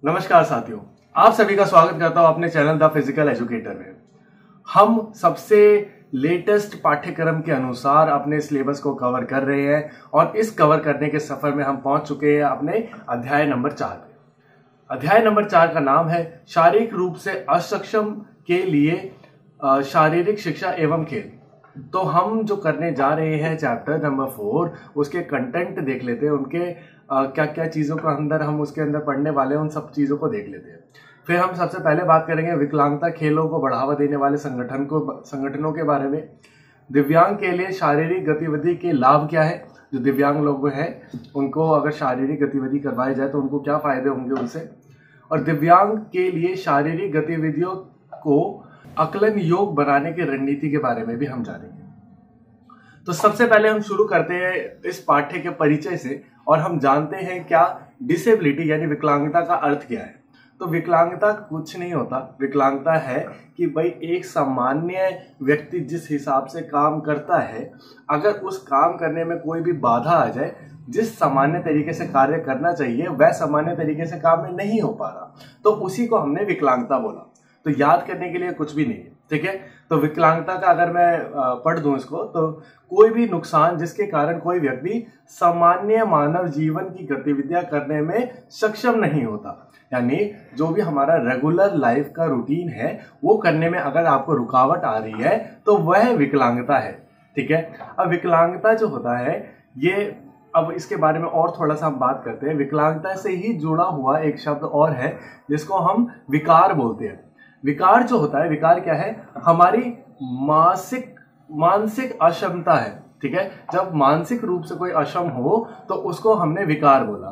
नमस्कार साथियों, आप सभी का स्वागत करता हूं अपने चैनल द फिजिकल एजुकेटर में। हम सबसे लेटेस्ट पाठ्यक्रम के अनुसार अपने सिलेबस को कवर कर रहे हैं और इस कवर करने के सफर में हम पहुंच चुके हैं अपने अध्याय नंबर 4 पे। अध्याय नंबर 4 का नाम है शारीरिक रूप से अक्षम के लिए शारीरिक शिक्षा एवं खेल। तो हम जो करने जा रहे हैं चैप्टर नंबर 4, उसके कंटेंट देख लेते हैं, उनके क्या क्या चीज़ों का अंदर हम उसके अंदर पढ़ने वाले हैं, उन सब चीज़ों को देख लेते हैं। फिर हम सबसे पहले बात करेंगे विकलांगता खेलों को बढ़ावा देने वाले संगठनों के बारे में। दिव्यांग के लिए शारीरिक गतिविधि के लाभ क्या है, जो दिव्यांग लोग हैं उनको अगर शारीरिक गतिविधि करवाई जाए तो उनको क्या फायदे होंगे उनसे। और दिव्यांग के लिए शारीरिक गतिविधियों को आकलन योग्य बनाने की रणनीति के बारे में भी हम जानेंगे। तो सबसे पहले हम शुरू करते हैं इस पाठ्य के परिचय से और हम जानते हैं क्या डिसेबिलिटी यानी विकलांगता का अर्थ क्या है। तो विकलांगता कुछ नहीं होता, विकलांगता है कि भाई एक सामान्य व्यक्ति जिस हिसाब से काम करता है, अगर उस काम करने में कोई भी बाधा आ जाए, जिस सामान्य तरीके से कार्य करना चाहिए वह सामान्य तरीके से काम में नहीं हो पा रहा, तो उसी को हमने विकलांगता बोला। तो याद करने के लिए कुछ भी नहीं है, ठीक है। तो विकलांगता का अगर मैं पढ़ दूं इसको, तो कोई भी नुकसान जिसके कारण कोई व्यक्ति सामान्य मानव जीवन की गतिविधियां करने में सक्षम नहीं होता, यानी जो भी हमारा रेगुलर लाइफ का रूटीन है वो करने में अगर आपको रुकावट आ रही है तो वह विकलांगता है, ठीक है। अब विकलांगता जो होता है ये, अब इसके बारे में और थोड़ा सा हम बात करते हैं। विकलांगता से ही जुड़ा हुआ एक शब्द और है जिसको हम विकार बोलते हैं। विकार जो होता है, विकार क्या है, हमारी मानसिक अक्षमता है, ठीक है। जब मानसिक रूप से कोई अक्षम हो तो उसको हमने विकार बोला।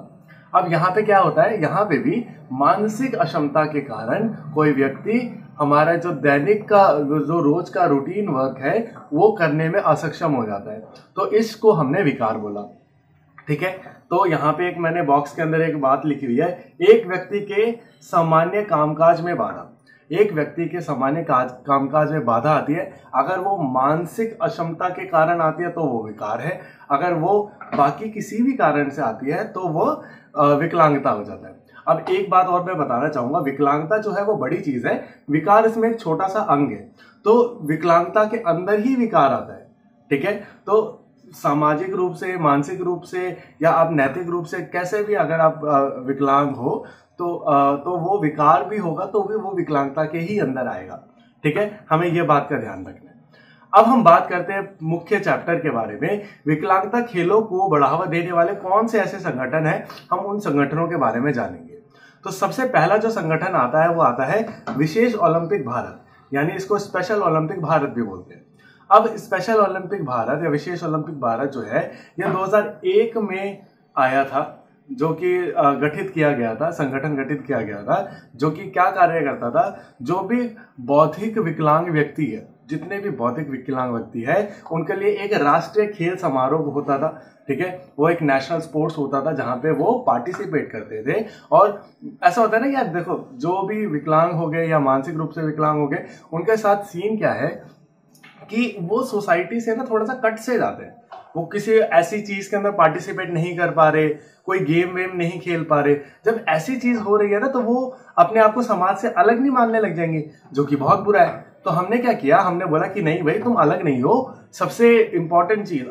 अब यहाँ पे क्या होता है, यहाँ पे भी मानसिक अक्षमता के कारण कोई व्यक्ति हमारा जो दैनिक का जो रोज का रूटीन वर्क है वो करने में असक्षम हो जाता है, तो इसको हमने विकार बोला, ठीक है। तो यहाँ पे एक मैंने बॉक्स के अंदर एक बात लिखी हुई है, एक व्यक्ति के सामान्य कामकाज में बाधा। एक व्यक्ति के सामान्य कामकाज में बाधा आती है, अगर वो मानसिक अक्षमता के कारण आती है तो वो विकार है, अगर वो बाकी किसी भी कारण से आती है तो वो विकलांगता हो जाता है। अब एक बात और मैं बताना चाहूंगा, विकलांगता जो है वो बड़ी चीज है, विकार इसमें एक छोटा सा अंग है। तो विकलांगता के अंदर ही विकार आता है, ठीक है। तो सामाजिक रूप से, मानसिक रूप से या आप नैतिक रूप से कैसे भी अगर आप विकलांग हो तो वो विकार भी होगा तो भी वो विकलांगता के ही अंदर आएगा, ठीक है। हमें ये बात का ध्यान रखना है। अब हम बात करते हैं मुख्य चैप्टर के बारे में। विकलांगता खेलों को बढ़ावा देने वाले कौन से ऐसे संगठन हैं, हम उन संगठनों के बारे में जानेंगे। तो सबसे पहला जो संगठन आता है वो आता है विशेष ओलंपिक भारत, यानी इसको स्पेशल ओलंपिक भारत भी बोलते हैं। अब स्पेशल ओलंपिक भारत या विशेष ओलंपिक भारत जो है ये 2001 में आया था, जो कि गठित किया गया था, संगठन गठित किया गया था, जो कि क्या कार्य करता था, जो भी बौद्धिक विकलांग व्यक्ति है, जितने भी बौद्धिक विकलांग व्यक्ति है उनके लिए एक राष्ट्रीय खेल समारोह होता था, ठीक है। वो एक नेशनल स्पोर्ट्स होता था जहां पे वो पार्टिसिपेट करते थे। और ऐसा होता है ना यार, देखो जो भी विकलांग हो गए या मानसिक रूप से विकलांग हो गए, उनके साथ सीन क्या है कि वो सोसाइटी से ना थोड़ा सा कट से जाते हैं, वो किसी ऐसी चीज के अंदर पार्टिसिपेट नहीं कर पा रहे, कोई गेम वेम नहीं खेल पा रहे। जब ऐसी चीज हो रही है ना तो वो अपने आप को समाज से अलग नहीं मानने लग जाएंगे, जो कि बहुत बुरा है। तो हमने क्या किया, हमने बोला कि नहीं भाई तुम अलग नहीं हो। सबसे इंपॉर्टेंट चीज,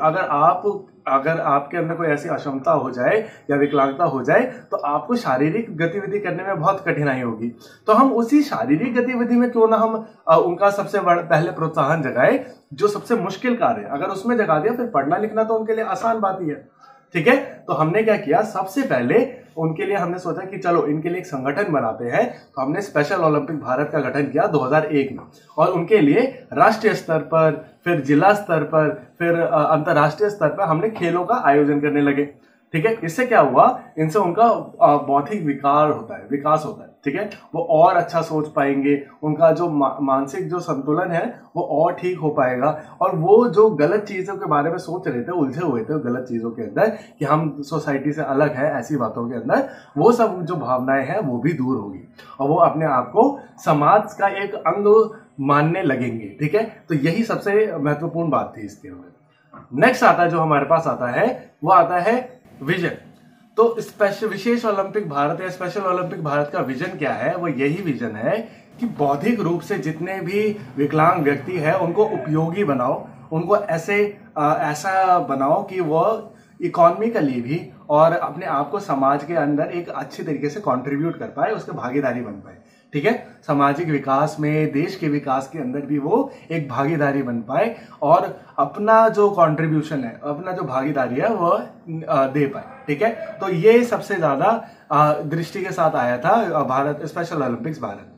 अगर आपके अंदर कोई ऐसी अक्षमता हो जाए या विकलांगता हो जाए तो आपको शारीरिक गतिविधि करने में बहुत कठिनाई होगी। तो हम उसी शारीरिक गतिविधि में क्यों ना हम उनका सबसे पहले प्रोत्साहन जगाए, जो सबसे मुश्किल कार्य है अगर उसमें जगा दिया फिर पढ़ना लिखना तो उनके लिए आसान बात ही है, ठीक है। तो हमने क्या किया, सबसे पहले उनके लिए हमने सोचा कि चलो इनके लिए एक संगठन बनाते हैं। तो हमने स्पेशल ओलंपिक भारत का गठन किया 2001 में, और उनके लिए राष्ट्रीय स्तर पर, फिर जिला स्तर पर, फिर अंतर्राष्ट्रीय स्तर पर हमने खेलों का आयोजन करने लगे, ठीक है। इससे क्या हुआ, इनसे उनका बौद्धिक विकास होता है, ठीक है। वो और अच्छा सोच पाएंगे, उनका जो मानसिक जो संतुलन है वो और ठीक हो पाएगा, और वो जो गलत चीजों के बारे में सोच रहे थे, उलझे हुए थे गलत चीजों के अंदर कि हम सोसाइटी से अलग है, ऐसी बातों के अंदर, वो सब जो भावनाएं हैं वो भी दूर होगी और वो अपने आप को समाज का एक अंग मानने लगेंगे, ठीक है। तो यही सबसे महत्वपूर्ण बात थी इसके अंदर। नेक्स्ट आता है जो हमारे पास आता है वो आता है विजन। तो स्पेशल विशेष ओलंपिक भारत या स्पेशल ओलंपिक भारत का विजन क्या है? वो यही विजन है कि बौद्धिक रूप से जितने भी विकलांग व्यक्ति है उनको उपयोगी बनाओ, उनको ऐसा बनाओ कि वो इकोनॉमिकली भी और अपने आप को समाज के अंदर एक अच्छी तरीके से कंट्रीब्यूट कर पाए, उसके भागीदारी बन पाए। ठीक है, सामाजिक विकास में, देश के विकास के अंदर भी वो एक भागीदारी बन पाए और अपना जो कंट्रीब्यूशन है, अपना जो भागीदारी है वो दे पाए। ठीक है, तो ये सबसे ज्यादा दृष्टि के साथ आया था भारत स्पेशल ओलंपिक्स भारत।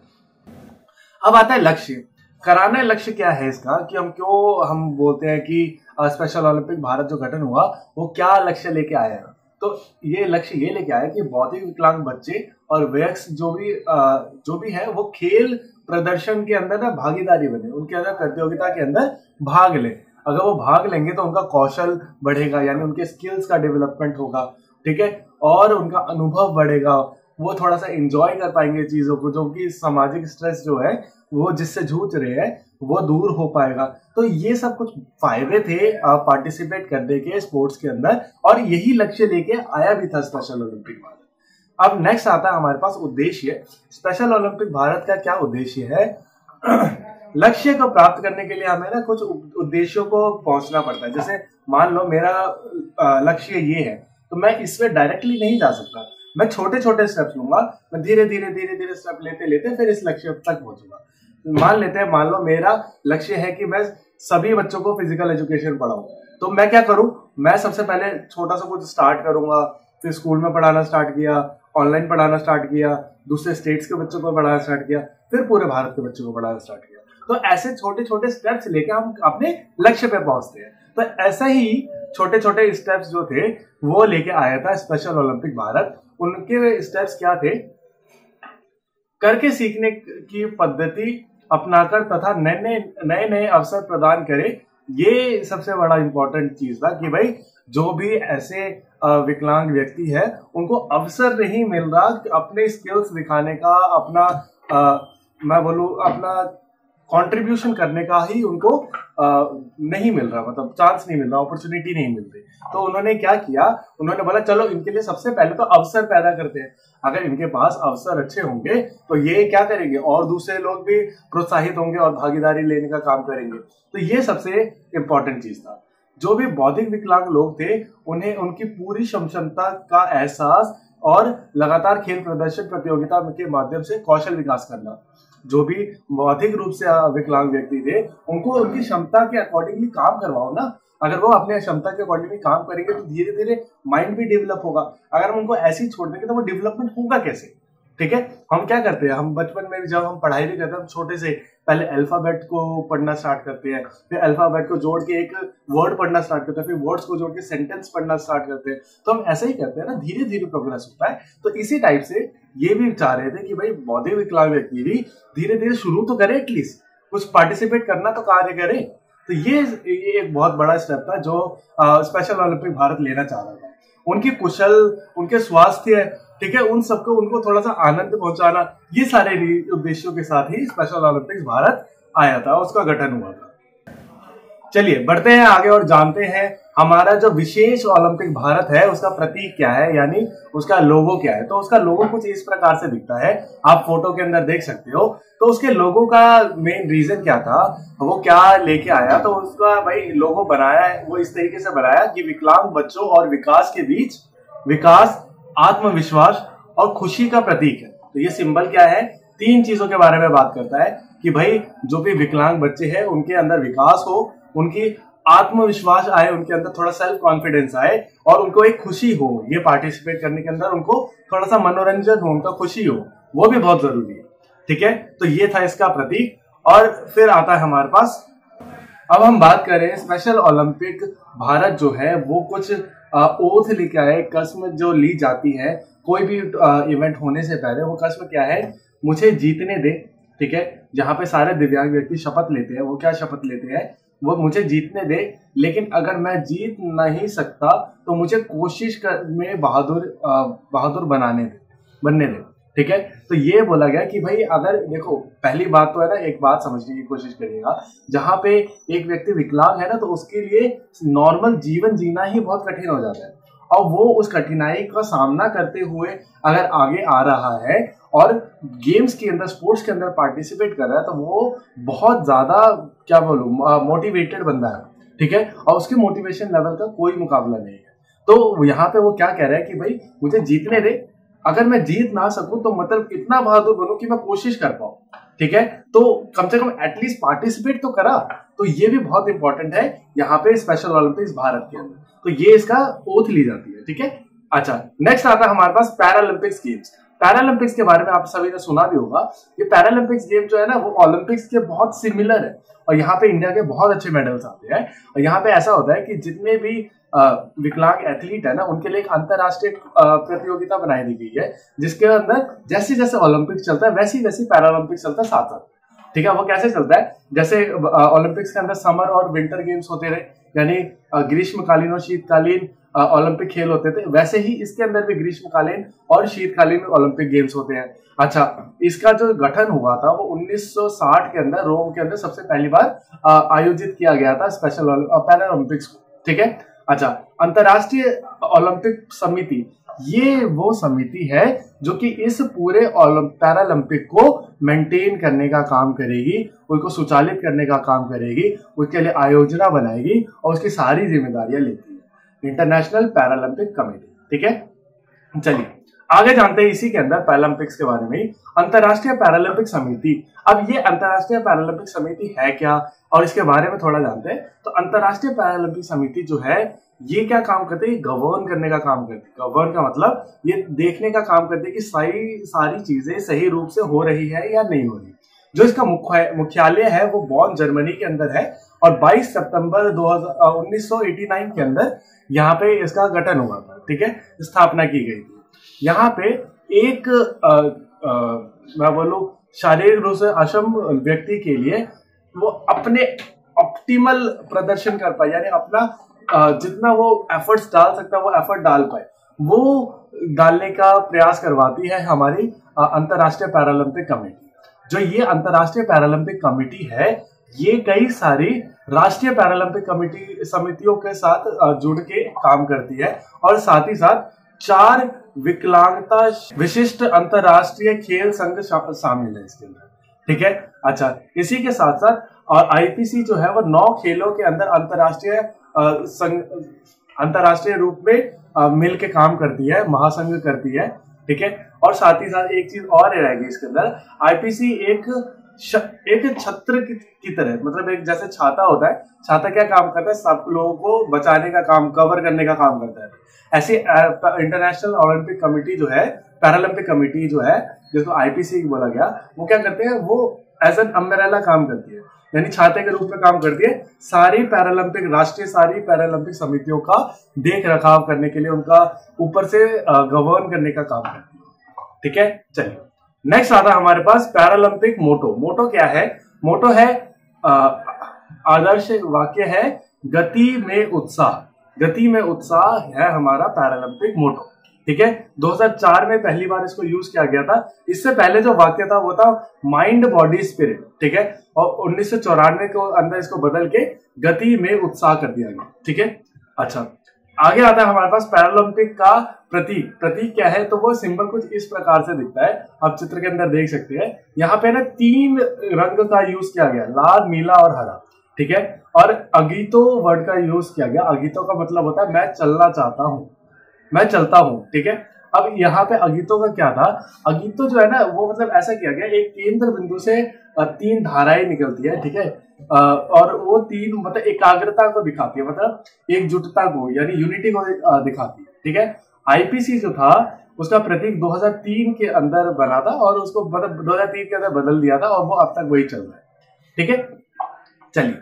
अब आता है लक्ष्य। कराना लक्ष्य क्या है इसका, कि हम बोलते हैं कि स्पेशल ओलंपिक भारत जो गठन हुआ वो क्या लक्ष्य लेके आया? तो ये लक्ष्य ये लेके आया कि बौद्धिक विकलांग बच्चे और वयस्क जो भी है वो खेल प्रदर्शन के अंदर ना भागीदारी बने, उनके अंदर प्रतियोगिता के अंदर भाग ले। अगर वो भाग लेंगे तो उनका कौशल बढ़ेगा, यानी उनके स्किल्स का डेवलपमेंट होगा। ठीक है, और उनका अनुभव बढ़ेगा, वो थोड़ा सा एंजॉय कर पाएंगे चीजों को, जो कि सामाजिक स्ट्रेस जो है वो जिससे जूझ रहे हैं वो दूर हो पाएगा। तो ये सब कुछ फायदे थे पार्टिसिपेट करने के स्पोर्ट्स के अंदर, और यही लक्ष्य लेके आया भी था स्पेशल ओलंपिक भारत। अब नेक्स्ट आता है हमारे पास उद्देश्य। स्पेशल ओलंपिक भारत का क्या उद्देश्य है? लक्ष्य को प्राप्त करने के लिए हमें ना कुछ उद्देश्यों को पहुंचना पड़ता है। जैसे मान लो मेरा लक्ष्य ये है, तो मैं इसमें डायरेक्टली नहीं जा सकता, मैं छोटे छोटे स्टेप्स लूंगा, मैं धीरे धीरे स्टेप लेते लेते फिर इस लक्ष्य तक पहुंचूंगा। मान लो मेरा लक्ष्य है कि मैं सभी बच्चों को फिजिकल एजुकेशन पढ़ाऊं, तो मैं क्या करूं? मैं सबसे पहले छोटा सा कुछ स्टार्ट करूंगा, फिर स्कूल में पढ़ाना स्टार्ट किया, ऑनलाइन पढ़ाना स्टार्ट किया, दूसरे स्टेट्स के बच्चों को पढ़ाना स्टार्ट किया, फिर पूरे भारत के बच्चों को पढ़ाना स्टार्ट किया। तो ऐसे छोटे छोटे स्टेप्स लेके हम अपने लक्ष्य पे पहुंचते हैं। तो ऐसा ही छोटे छोटे स्टेप्स जो थे वो लेके आया था स्पेशल ओलंपिक भारत। उनके स्टेप्स क्या थे? करके सीखने की पद्धति अपनाकर तथा नए नए अवसर प्रदान करे। ये सबसे बड़ा इंपॉर्टेंट चीज था कि भाई जो भी ऐसे विकलांग व्यक्ति है उनको अवसर नहीं मिल रहा अपने स्किल्स दिखाने का, अपना कंट्रीब्यूशन करने का ही उनको नहीं मिल रहा, मतलब चांस नहीं मिल रहा, अपॉर्चुनिटी नहीं मिल रही। तो उन्होंने क्या किया? उन्होंने बोला चलो इनके लिए सबसे पहले तो अवसर पैदा करते हैं। अगर इनके पास अवसर अच्छे होंगे तो ये क्या करेंगे, और दूसरे लोग भी प्रोत्साहित होंगे और भागीदारी लेने का काम करेंगे। तो ये सबसे इंपॉर्टेंट चीज था। जो भी बौद्धिक विकलांग लोग थे उन्हें उनकी पूरी क्षमता का एहसास और लगातार खेल प्रदर्शन प्रतियोगिता के माध्यम से कौशल विकास करना। जो भी बौद्धिक रूप से विकलांग व्यक्ति थे उनको उनकी क्षमता के अकॉर्डिंगली काम करवाओ ना। अगर वो अपने क्षमता के अकॉर्डिंगली काम करेंगे तो धीरे धीरे माइंड भी डेवलप होगा। अगर हम उनको ऐसे ही छोड़ देंगे तो वो डेवलपमेंट होगा कैसे? ठीक है, हम क्या करते हैं, हम बचपन में जब हम पढ़ाई भी करते हैं, हम छोटे से पहले अल्फाबेट को पढ़ना स्टार्ट करते हैं, फिर अल्फाबेट को जोड़ के एक वर्ड पढ़ना स्टार्ट करते हैं, फिर वर्ड्स को जोड़ के सेंटेंस पढ़ना स्टार्ट करते हैं। तो हम ऐसे ही करते हैं ना, धीरे धीरे प्रोग्रेस होता है। तो इसी टाइप से ये भी चाह रहे थे कि भाई बौद्धिक विकलांग व्यक्ति भी धीरे धीरे शुरू तो करे, एटलीस्ट कुछ पार्टिसिपेट करना तो कार्य करे। तो ये एक बहुत बड़ा स्टेप था जो स्पेशल ओलंपिक भारत लेना चाह रहा था। उनकी कुशल, उनके स्वास्थ्य, ठीक है, उन सबको उनको थोड़ा सा आनंद पहुंचाना, ये सारे उद्देश्यों के साथ ही स्पेशल ओलंपिक्स भारत आया था, उसका गठन हुआ था। चलिए बढ़ते हैं आगे और जानते हैं हमारा जो विशेष ओलंपिक भारत है उसका प्रतीक क्या है, यानी उसका लोगो क्या है। तो उसका लोगो कुछ इस प्रकार से दिखता है, आप फोटो के अंदर देख सकते हो। तो उसके लोगो का मेन रीजन क्या था, वो क्या लेके आया, तो उसका भाई लोगो बनाया है वो इस तरीके से बनाया कि विकलांग बच्चों और विकास के बीच विकास, आत्मविश्वास और खुशी का प्रतीक है। तो ये सिंबल क्या है, 3 चीजों के बारे में बात करता है कि भाई जो भी विकलांग बच्चे हैं उनके अंदर विकास हो, उनकी आत्मविश्वास आए, उनके अंदर थोड़ा सेल्फ कॉन्फिडेंस आए और उनको एक खुशी हो, ये पार्टिसिपेट करने के अंदर उनको थोड़ा सा मनोरंजन हो, उनका खुशी हो, वो भी बहुत जरूरी है। ठीक है, तो ये था इसका प्रतीक। और फिर आता है हमारे पास, अब हम बात करें स्पेशल ओलंपिक भारत जो है वो कुछ ओथ लेके आए, कसम जो ली जाती है कोई भी इवेंट होने से पहले। वो कसम क्या है, मुझे जीतने दे। ठीक है, जहां पे सारे दिव्यांग व्यक्ति शपथ लेते हैं, वो क्या शपथ लेते हैं, वो मुझे जीतने दे, लेकिन अगर मैं जीत नहीं सकता तो मुझे कोशिश में बहादुर बनने दे। ठीक है, तो ये बोला गया कि भाई अगर देखो, पहली बात तो है ना, एक बात समझने की कोशिश करिएगा, जहां पे एक व्यक्ति विकलांग है ना तो उसके लिए नॉर्मल जीवन जीना ही बहुत कठिन हो जाता है। और वो उस कठिनाई का सामना करते हुए अगर आगे आ रहा है और गेम्स के अंदर, स्पोर्ट्स के अंदर पार्टिसिपेट कर रहा है, तो वो बहुत ज्यादा, क्या बोलूं, मोटिवेटेड बंदा है, ठीक है, और उसके मोटिवेशन लेवल का कोई मुकाबला नहीं है। तो यहाँ पे वो क्या कह रहा है कि भाई मुझे जीतने दे, अगर मैं जीत ना सकूं तो मतलब इतना बहादुर बनूं कि मैं कोशिश कर पाऊं, ठीक है, तो कम से कम एटलीस्ट पार्टिसिपेट तो करा। तो ये भी बहुत इंपॉर्टेंट है यहाँ पे स्पेशल ओलंपिक्स भारत के अंदर, तो ये इसका ओथ ली जाती है, ठीक है। अच्छा, नेक्स्ट आता है हमारे पास पैरालंपिक्स गेम्स। पैरालंपिक्स के बारे में आप सभी ने सुना भी होगा। ये पैरालंपिक्स गेम जो है ना, वो ओलंपिक्स के बहुत सिमिलर है, और यहाँ पे इंडिया के बहुत अच्छे मेडल्स आते हैं। और यहाँ पे ऐसा होता है कि जितने भी विकलांग एथलीट है ना, उनके लिए एक अंतरराष्ट्रीय प्रतियोगिता बनाई दी गई है, जिसके अंदर जैसे जैसे ओलंपिक्स चलता है वैसी वैसी पैरालंपिक्स चलता है साथ साथ, ठीक है। वो कैसे चलता है, जैसे ओलंपिक्स के अंदर समर और विंटर गेम्स होते रहे, यानी ग्रीष्मकालीन और शीतकालीन ओलंपिक खेल होते थे, वैसे ही इसके अंदर भी ग्रीष्मकालीन और शीतकालीन ओलंपिक गेम्स होते हैं। अच्छा, इसका जो गठन हुआ था वो 1960 के अंदर रोम के अंदर सबसे पहली बार आयोजित किया गया था स्पेशल पैरा ओलंपिक्स को, ठीक है। अच्छा, अंतरराष्ट्रीय ओलंपिक समिति, ये वो समिति है जो कि इस पूरे पैरालंपिक को मेंटेन करने का काम करेगी, उसको सुचालित करने का काम करेगी, उसके लिए आयोजना बनाएगी और उसकी सारी जिम्मेदारियां लेती है इंटरनेशनल पैरालंपिक कमेटी, ठीक है। चलिए आगे जानते हैं इसी के अंदर पैरालंपिक्स के बारे में। अंतरराष्ट्रीय पैरालंपिक समिति, अब ये अंतरराष्ट्रीय पैरालंपिक समिति है क्या और इसके बारे में थोड़ा जानते हैं। तो अंतरराष्ट्रीय पैरालंपिक समिति जो है, ये क्या काम करते हैं, गवर्न करने का काम करती है। गवर्न का मतलब ये देखने का काम करती है कि सारी चीजें सही रूप से हो रही है या नहीं हो रही। जो इसका मुख्यालय है वो बॉन जर्मनी के अंदर है, और 22 सितंबर 1989 के अंदर यहाँ पे इसका गठन हुआ था, ठीक है, स्थापना की गई थी। यहाँ पे एक मैं बोलूं शारीरिक रूप से अक्षम व्यक्ति के लिए वो अपने ऑप्टिमल प्रदर्शन कर पाए, यानी अपना जितना वो एफर्ट्स डाल सकता है वो एफर्ट डाल पाए, वो डालने का प्रयास करवाती है हमारी अंतरराष्ट्रीय पैरालंपिक कमेटी। जो ये अंतरराष्ट्रीय पैरालंपिक कमेटी है, ये कई सारी राष्ट्रीय पैरालंपिक कमेटी समितियों के साथ जुड़ के काम करती है, और साथ ही साथ 4 विकलांगता विशिष्ट अंतरराष्ट्रीय खेल संघ शामिल है इसके अंदर, ठीक है। अच्छा, इसी के साथ साथ और आईपीसी जो है वो 9 खेलों के अंदर अंतरराष्ट्रीय रूप में मिल के काम करती है, महासंघ करती है, ठीक है। और साथ ही साथ एक चीज और रहेगी इसके अंदर, आईपीसी एक छत्र की तरह, मतलब एक जैसे छाता होता है, छाता क्या काम करता है, सब लोगों को बचाने का काम, कवर करने का काम करता है। ऐसी इंटरनेशनल ओलंपिक कमेटी जो है, पैरालंपिक कमेटी जो है, जिसको आईपीसी बोला गया, वो क्या करते हैं, वो एज एन अम्ब्रेला काम करती है, यानी छाते के रूप में काम करती है सारी पैरालंपिक समितियों का देख रखाव करने के लिए, उनका ऊपर से गवर्न करने का काम करती है, ठीक है। चलिए नेक्स्ट आता है हमारे पास पैरालंपिक मोटो। मोटो क्या है, मोटो है आदर्श वाक्य है, गति में उत्साह। गति में उत्साह है हमारा पैरालंपिक मोटो, ठीक है। 2004 में पहली बार इसको यूज किया गया था। इससे पहले जो वाक्य था वो था माइंड बॉडी स्पिरिट, ठीक है, और 1994 के अंदर इसको बदल के गति में उत्साह कर दिया गया, ठीक है। अच्छा, आगे आता है हमारे पास पैरालंपिक का प्रतीक। प्रतीक क्या है, तो वो सिंबल कुछ इस प्रकार से दिखता है, आप चित्र के अंदर देख सकते हैं। यहाँ पे ना 3 रंग का यूज किया गया, लाल, नीला और हरा, ठीक है। और अगीतो वर्ड का यूज किया गया। अगीतो का मतलब होता है मैं चलना चाहता हूँ, मैं चलता हूँ, ठीक है। अब यहाँ पे अगीतो का क्या था, अगीतो जो है ना वो मतलब ऐसा किया गया, एक केंद्र बिंदु से 3 धाराएं निकलती है, ठीक है, और वो 3 मतलब एकाग्रता को दिखाती है, मतलब एकजुटता को, यानी यूनिटी को दिखाती है, ठीक है। आईपीसी जो था उसका प्रतीक 2003 के अंदर बना था, और उसको मतलब 2003 के अंदर बदल दिया था, और वो अब तक वही चल रहा है, ठीक है। चलिए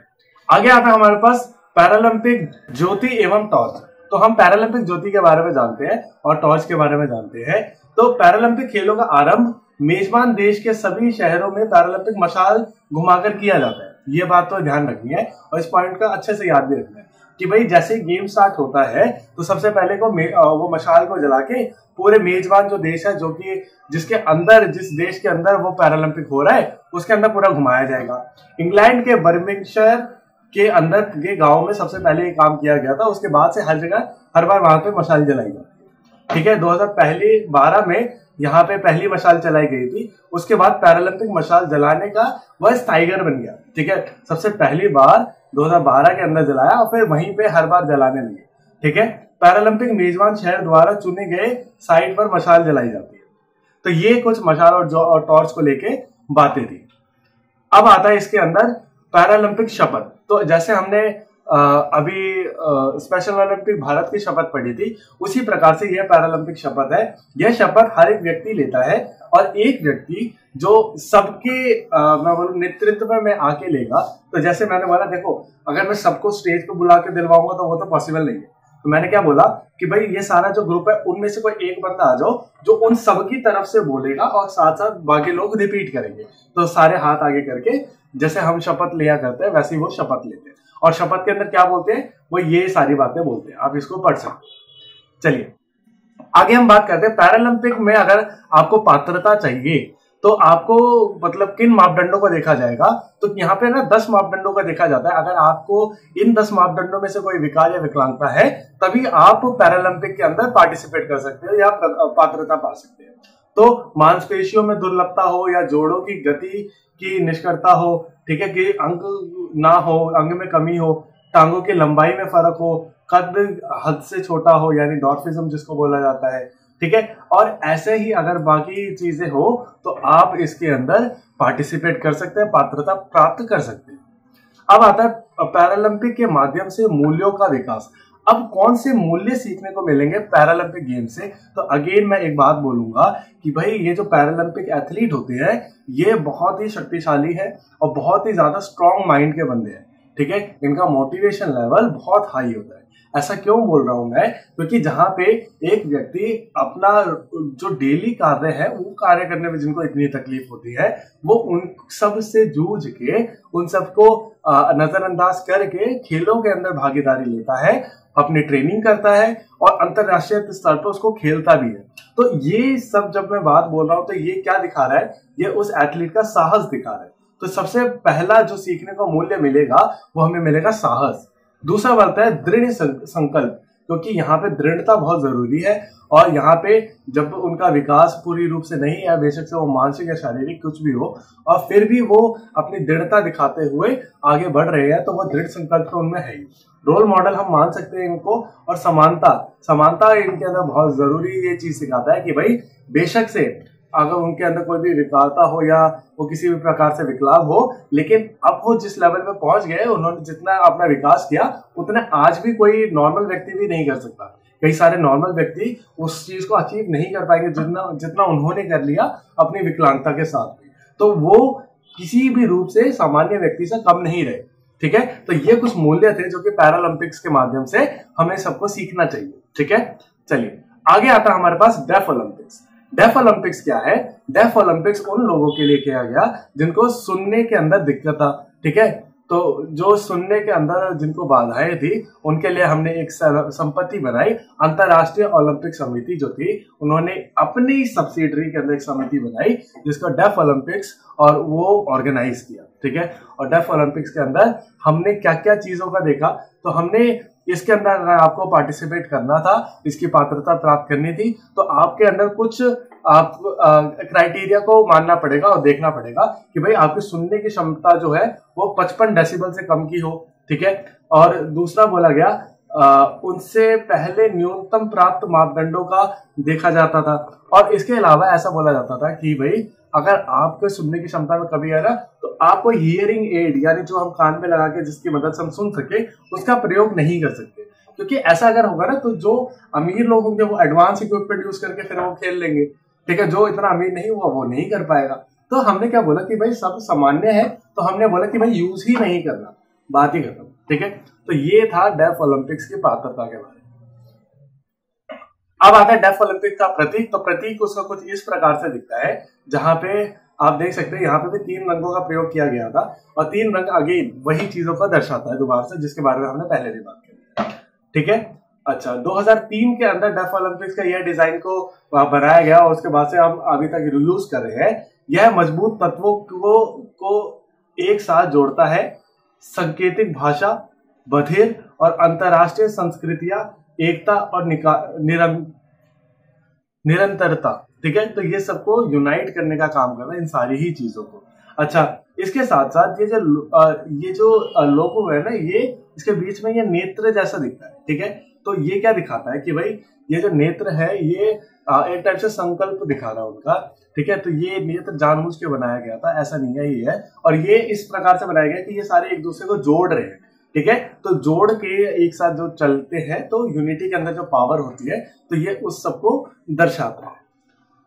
आगे आता है हमारे पास पैरालंपिक ज्योति एवं टॉर्च। तो हम पैरालंपिक ज्योति के बारे में जानते हैं और टॉर्च के बारे में जानते हैं। तो पैरालंपिक खेलों का आरंभ मेजबान देश के सभी शहरों में पैरालंपिक मशाल घुमाकर किया जाता है। ये बात तो ध्यान रखनी है, और इस पॉइंट का अच्छे से याद भी रखना है कि भाई जैसे गेम स्टार्ट होता है तो सबसे पहले को वो मशाल को जला के पूरे मेजबान जो देश है, जो कि जिसके अंदर, जिस देश के अंदर वो पैरालंपिक हो रहा है, उसके अंदर पूरा घुमाया जाएगा। इंग्लैंड के बर्मिंगशायर के अंदर के गांव में सबसे पहले ये काम किया गया था। उसके बाद से हर जगह हर बार वहां पे मशाल जलाई जाती है। ठीक है, 2012 में यहाँ पे पहली मशाल चलाई गई थी। उसके बाद पैरालंपिक मशाल जलाने का वह टाइगर बन गया। ठीक है, सबसे पहली बार 2012 के अंदर जलाया और फिर वहीं पे हर बार जलाने लगे। ठीक है, पैरालंपिक मेजबान शहर द्वारा चुने गए साइट पर मशाल जलाई जाती है। तो ये कुछ मशाल और टॉर्च को लेके बातें थी। अब आता है इसके अंदर पैरालंपिक शपथ। तो जैसे हमने अभी स्पेशल ओलंपिक भारत की शपथ पढ़ी थी, उसी प्रकार से यह पैरालंपिक शपथ है। यह शपथ हर एक व्यक्ति लेता है और एक व्यक्ति जो सबके मैं बोलूं नेतृत्व में आके लेगा। तो जैसे मैंने बोला, देखो अगर मैं सबको स्टेज पे बुला के दिलवाऊंगा तो वो तो पॉसिबल नहीं है। तो मैंने क्या बोला कि भाई ये सारा जो ग्रुप है उनमें से कोई एक बंदा आ जाओ जो उन सबकी तरफ से बोलेगा और साथ साथ बाकी लोग रिपीट करेंगे। तो सारे हाथ आगे करके जैसे हम शपथ लिया करते हैं वैसे ही वो शपथ लेते हैं। और शपथ के अंदर क्या बोलते हैं, वो ये सारी बातें बोलते हैं। आप इसको पढ़ सकते। चलिए आगे हम बात करते हैं पैरालंपिक में अगर आपको पात्रता चाहिए तो आपको मतलब किन मापदंडों को देखा जाएगा। तो यहाँ पे ना 10 मापदंडों का देखा जाता है। अगर आपको इन 10 मापदंडों में से कोई विकार या विकलांगता है तभी आप पैरालंपिक के अंदर पार्टिसिपेट कर सकते हो या पात्रता पा सकते हैं। तो मांसपेशियों में दुर्लभता हो या जोड़ों की गति की निष्क्रियता हो, ठीक है, कि अंग ना हो, अंग में कमी हो, टांगों की लंबाई में फर्क हो, कद हद से छोटा हो यानी डॉर्फिज्म जिसको बोला जाता है। ठीक है, और ऐसे ही अगर बाकी चीजें हो तो आप इसके अंदर पार्टिसिपेट कर सकते हैं, पात्रता प्राप्त कर सकते हैं। अब आता है पैरालंपिक के माध्यम से मूल्यों का विकास। अब कौन से मूल्य सीखने को मिलेंगे पैरालंपिक गेम से। तो अगेन मैं एक बात बोलूंगा कि भाई ये जो पैरालंपिक एथलीट होते हैं ये बहुत ही शक्तिशाली है और बहुत ही ज्यादा स्ट्रॉन्ग माइंड के बंदे हैं। ठीक है, इनका मोटिवेशन लेवल बहुत हाई होता है। ऐसा क्यों बोल रहा हूं मैं, क्योंकि जहां पे एक व्यक्ति अपना जो डेली कार्य है वो कार्य करने में जिनको इतनी तकलीफ होती है वो उन सब से जूझ के उन सबको नजरअंदाज करके खेलों के अंदर भागीदारी लेता है, अपनी ट्रेनिंग करता है और अंतरराष्ट्रीय स्तर पर उसको खेलता भी है। तो ये सब जब मैं बात बोल रहा हूं तो ये क्या दिखा रहा है, ये उस एथलीट का साहस दिखा रहा है। तो सबसे पहला जो सीखने को मूल्य मिलेगा वो हमें मिलेगा साहस। दूसरा बढ़ता है दृढ़ संकल्प, क्योंकि यहाँ पे दृढ़ता बहुत जरूरी है। और यहाँ पे जब उनका विकास पूरी रूप से नहीं है, बेशक से वो मानसिक या शारीरिक कुछ भी हो, और फिर भी वो अपनी दृढ़ता दिखाते हुए आगे बढ़ रहे हैं, तो वो दृढ़ संकल्प तो उनमें है ही। रोल मॉडल हम मान सकते हैं इनको। और समानता इनके अंदर बहुत जरूरी ये चीज सिखाता है कि भाई बेशक से अगर उनके अंदर कोई भी विकलता हो या वो किसी भी प्रकार से विकलांग हो, लेकिन अब वो जिस लेवल पे पहुंच गए, उन्होंने जितना अपना विकास किया उतना आज भी कोई नॉर्मल व्यक्ति भी नहीं कर सकता। कई सारे नॉर्मल व्यक्ति उस चीज को अचीव नहीं कर पाएंगे जितना उन्होंने कर लिया अपनी विकलांगता के साथ भी। तो वो किसी भी रूप से सामान्य व्यक्ति से कम नहीं रहे। ठीक है, तो ये कुछ मूल्य थे जो कि पैरालंपिक्स के माध्यम से हमें सबको सीखना चाहिए। ठीक है, चलिए आगे आता है हमारे पास डेफ ओलंपिक्स। डेफ ओलंपिक्स क्या है? डेफ ओलंपिक्स उन लोगों के लिए किया गया जिनको सुनने के अंदर दिक्कत था। ठीक है, तो जो सुनने के अंदर जिनको बाधाएं थी उनके लिए हमने एक संपत्ति बनाई। अंतरराष्ट्रीय ओलंपिक समिति जो थी उन्होंने अपनी सब्सिडरी के अंदर एक समिति बनाई जिसको डेफ ओलंपिक्स, और वो ऑर्गेनाइज किया। ठीक है, और डेफ ओलंपिक्स के अंदर हमने क्या क्या चीजों का देखा। तो हमने इसके अंदर अगर आपको पार्टिसिपेट करना था, इसकी पात्रता प्राप्त करनी थी, तो आपके अंदर कुछ आप क्राइटेरिया को मानना पड़ेगा और देखना पड़ेगा कि भाई आपकी सुनने की क्षमता जो है वो 55 डेसिबल से कम की हो। ठीक है, और दूसरा बोला गया उनसे पहले न्यूनतम प्राप्त मापदंडों का देखा जाता था। और इसके अलावा ऐसा बोला जाता था कि भाई अगर आपके सुनने की क्षमता में कमी है ना, तो आपको हियरिंग एड यानी जो हम कान में लगा के जिसकी मदद से हम सुन सके उसका प्रयोग नहीं कर सकते। क्योंकि ऐसा अगर होगा ना तो जो अमीर लोग होंगे वो एडवांस इक्विपमेंट यूज करके फिर वो खेल लेंगे। ठीक है, जो इतना अमीर नहीं हुआ वो नहीं कर पाएगा। तो हमने क्या बोला कि भाई सब सामान्य है, तो हमने बोला कि भाई यूज ही नहीं करना, बात ही खत्म। ठीक है, तो ये था डेफ ओलंपिक्स की पात्रता के बारे में। अब आता है डेफ ओलंपिक का प्रतीक। तो प्रतीक उसका कुछ इस प्रकार से दिखता है, जहां पे आप देख सकते हैं यहाँ पे भी 3 रंगों का प्रयोग किया गया था, और 3 रंग अगेन वही चीजों को दर्शाता है दोबारा से, जिसके बारे में हमने पहले भी बात की। ठीक है, अच्छा 2003 के अंदर डेफ ओलंपिक्स का यह डिजाइन को बनाया गया और उसके बाद से हम अभी तक यूज कर रहे हैं। यह मजबूत तत्वों को एक साथ जोड़ता है सांकेतिक भाषा, बधिर और अंतरराष्ट्रीय संस्कृतियां, एकता और निरंतरता। ठीक है, तो ये सबको यूनाइट करने का काम कर रहा है, इन सारी ही चीजों को। अच्छा, इसके साथ साथ ये जो लोगो है ना, ये इसके बीच में ये नेत्र जैसा दिखता है। ठीक है, तो ये क्या दिखाता है कि भाई ये जो नेत्र है ये एक टाइप से संकल्प दिखा रहा है उनका। ठीक है, तो ये नेत्र जानबूझ के बनाया गया था, ऐसा नहीं है, ये है। और ये इस प्रकार से बनाया गया कि ये सारे एक दूसरे को जोड़ रहे हैं। ठीक है, तो जोड़ के एक साथ जो चलते हैं तो यूनिटी के अंदर जो पावर होती है तो ये उस सबको दर्शाता है।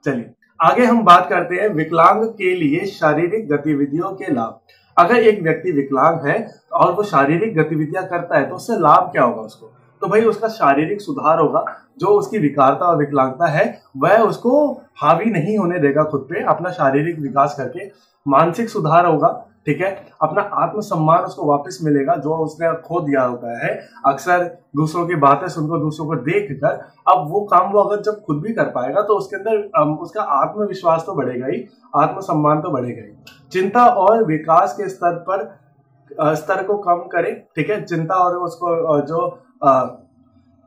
चलिए आगे हम बात करते हैं विकलांग के लिए शारीरिक गतिविधियों के लाभ। अगर एक व्यक्ति विकलांग है और वो शारीरिक गतिविधियां करता है तो उससे लाभ क्या होगा उसको? तो भाई उसका शारीरिक सुधार होगा। जो उसकी विकारता और विकलांगता है वह उसको हावी नहीं होने देगा खुद पे, अपना शारीरिक विकास करके। मानसिक सुधार होगा। ठीक है, अपना आत्मसम्मान उसको वापस मिलेगा जो उसने खो दिया होता है। अक्सर दूसरों की बातें सुनकर, दूसरों को देखकर, अब वो काम वो अगर जब खुद भी कर पाएगा तो उसके अंदर उसका आत्मविश्वास तो बढ़ेगा ही, आत्मसम्मान तो बढ़ेगा ही। चिंता और विकास के स्तर को कम करे। ठीक है, चिंता और उसको जो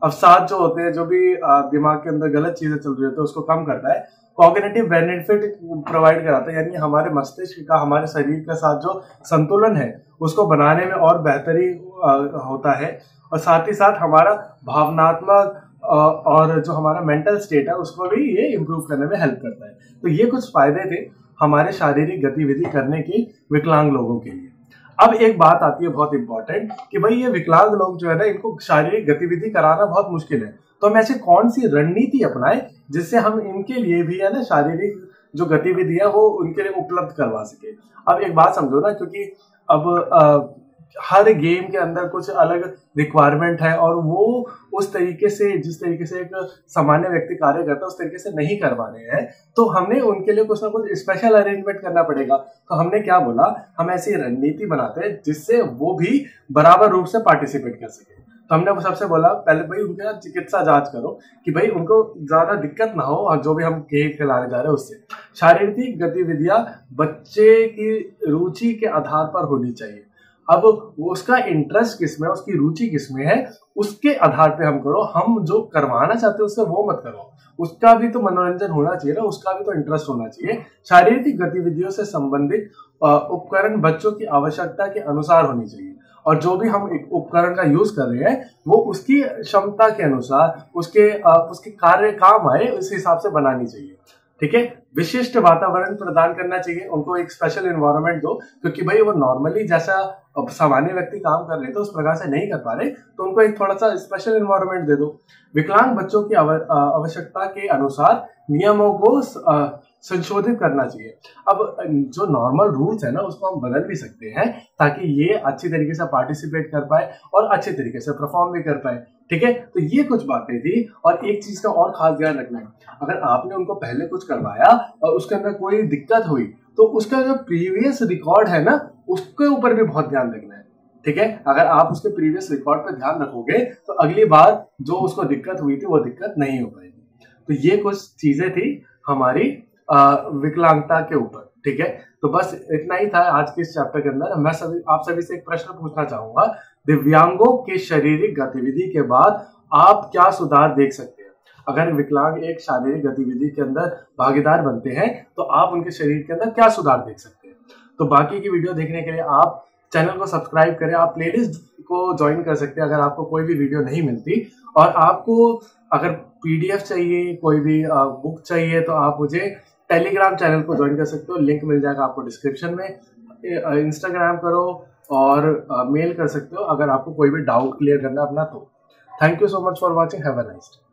अवसाद जो होते हैं, जो भी दिमाग के अंदर गलत चीजें चल रही होती है उसको कम करता है। कॉग्निटिव बेनिफिट प्रोवाइड कराता है, यानी हमारे मस्तिष्क का हमारे शरीर के साथ जो संतुलन है उसको बनाने में और बेहतरी होता है। और साथ ही साथ हमारा भावनात्मक और जो हमारा मेंटल स्टेट है उसको भी ये इम्प्रूव करने में हेल्प करता है। तो ये कुछ फायदे थे हमारे शारीरिक गतिविधि करने की विकलांग लोगों के लिए। अब एक बात आती है बहुत इंपॉर्टेंट कि भाई ये विकलांग लोग जो है ना, इनको शारीरिक गतिविधि कराना बहुत मुश्किल है। तो हम ऐसी कौन सी रणनीति अपनाएं जिससे हम इनके लिए भी है ना शारीरिक जो गतिविधि है वो उनके लिए उपलब्ध करवा सके। अब एक बात समझो ना, क्योंकि अब हर गेम के अंदर कुछ अलग रिक्वायरमेंट है और वो उस तरीके से, जिस तरीके से एक सामान्य व्यक्ति कार्य करता है उस तरीके से नहीं कर पा रहे हैं, तो हमने उनके लिए कुछ ना कुछ स्पेशल अरेंजमेंट करना पड़ेगा। तो हमने क्या बोला, हम ऐसी रणनीति बनाते हैं जिससे वो भी बराबर रूप से पार्टिसिपेट कर सके। तो हमने सबसे बोला पहले भाई उनके साथ चिकित्सा जांच करो कि भाई उनको ज्यादा दिक्कत ना हो, और जो भी हम खेल खिलाने जा रहे हैं उससे। शारीरिक गतिविधियां बच्चे की रुचि के आधार पर होनी चाहिए। अब उसका इंटरेस्ट किसमें, उसकी रुचि किसमें है, उसके आधार पे हम करो। हम जो करवाना चाहते हैं उससे वो मत करो, उसका भी तो मनोरंजन होना चाहिए ना, उसका भी तो इंटरेस्ट होना चाहिए। शारीरिक गतिविधियों से संबंधित उपकरण बच्चों की आवश्यकता के अनुसार होनी चाहिए, और जो भी हम एक उपकरण का यूज कर रहे हैं वो उसकी क्षमता के अनुसार, उसके कार्य काम आए उस हिसाब से बनानी चाहिए। ठीक है, विशिष्ट वातावरण प्रदान करना चाहिए, उनको एक स्पेशल एनवायरनमेंट दो, क्योंकि भाई वो नॉर्मली जैसा सामान्य व्यक्ति काम कर रहे थे उस प्रकार से नहीं कर पा रहे, तो उनको एक थोड़ा सा स्पेशल एनवायरनमेंट दे दो। विकलांग बच्चों की आवश्यकता के अनुसार नियमों को संशोधित करना चाहिए। अब जो नॉर्मल रूल्स है ना उसको हम बदल भी सकते हैं ताकि ये अच्छी तरीके से पार्टिसिपेट कर पाए और अच्छे तरीके से परफॉर्म भी कर पाए। ठीक है, तो ये कुछ बातें थी। और एक चीज का और खास ध्यान रखना है, अगर आपने उनको पहले कुछ करवाया और उसके अंदर कोई दिक्कत हुई तो उसका जो प्रीवियस रिकॉर्ड है ना उसके ऊपर भी बहुत ध्यान रखना है। ठीक है, अगर आप उसके प्रीवियस रिकॉर्ड पर ध्यान रखोगे तो अगली बार जो उसको दिक्कत हुई थी वो दिक्कत नहीं हो पाएगी। तो ये कुछ चीजें थी हमारी विकलांगता के ऊपर। ठीक है, तो बस इतना ही था आज के इस चैप्टर के अंदर। मैं आप सभी से एक प्रश्न पूछना चाहूंगा, दिव्यांगों के शारीरिक गतिविधि के बाद आप क्या सुधार देख सकते हैं? अगर विकलांग एक शारीरिक गतिविधि के अंदर भागीदार बनते हैं तो आप उनके शरीर के अंदर क्या सुधार देख सकते हैं? तो बाकी की वीडियो देखने के लिए आप चैनल को सब्सक्राइब करें, आप प्लेलिस्ट को ज्वाइन कर सकते हैं अगर आपको कोई भी वीडियो नहीं मिलती। और आपको अगर पीडीएफ चाहिए, कोई भी बुक चाहिए, तो आप मुझे टेलीग्राम चैनल को ज्वाइन कर सकते हो, लिंक मिल जाएगा आपको डिस्क्रिप्शन में। इंस्टाग्राम करो और मेल कर सकते हो अगर आपको कोई भी डाउट क्लियर करना अपना तो। Thank you so much for watching, have a nice day.